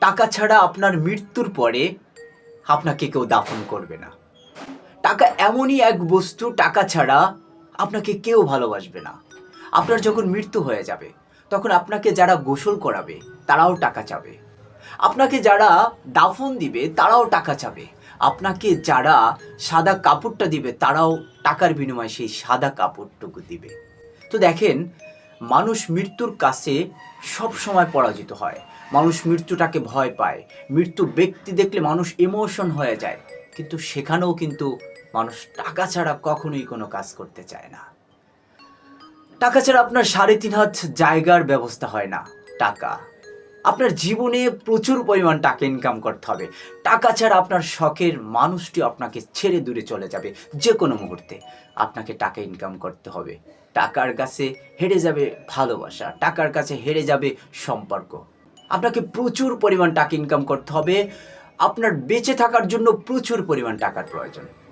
টাকা ছাড়া আপনার মৃত্যুর পরে আপনাকে কেউ দাফন করবে না। টাকা এমনই এক বস্তু, টাকা ছাড়া আপনাকে কেউ ভালোবাসবে না। আপনার যখন মৃত্যু হয়ে যাবে তখন আপনাকে যারা গোসল করাবে তারাও টাকা চাবে, আপনাকে যারা দাফন দিবে তারাও টাকা চাবে, আপনাকে যারা সাদা কাপড়টা দিবে তারাও টাকার বিনিময়ে সেই সাদা কাপড়টুকু দিবে। তো দেখেন, মানুষ মৃত্যুর কাছে সব সময় পরাজিত হয়, মানুষ মৃত্যুটাকে ভয় পায়, মৃত্যু ব্যক্তি দেখলে মানুষ ইমোশন হয়ে যায়, কিন্তু সেখানেও কিন্তু মানুষ টাকা ছাড়া কখনোই কোনো কাজ করতে চায় না। টাকা ছাড়া আপনার 3.5 হাত জায়গার ব্যবস্থা হয় না। টাকা আপনার জীবনে প্রচুর পরিমাণ টাকা ইনকাম করতে হবে। টাকা ছাড়া আপনার শখের মানুষটি আপনাকে ছেড়ে দূরে চলে যাবে যে কোনো মুহূর্তে। আপনাকে টাকা ইনকাম করতে হবে। টাকার কাছে হেরে যাবে ভালোবাসা, টাকার কাছে হেরে যাবে সম্পর্ক। আপনাকে প্রচুর পরিমাণ টাকা ইনকাম করতে হবে। আপনার বেঁচে থাকার জন্য প্রচুর পরিমাণ টাকার প্রয়োজন।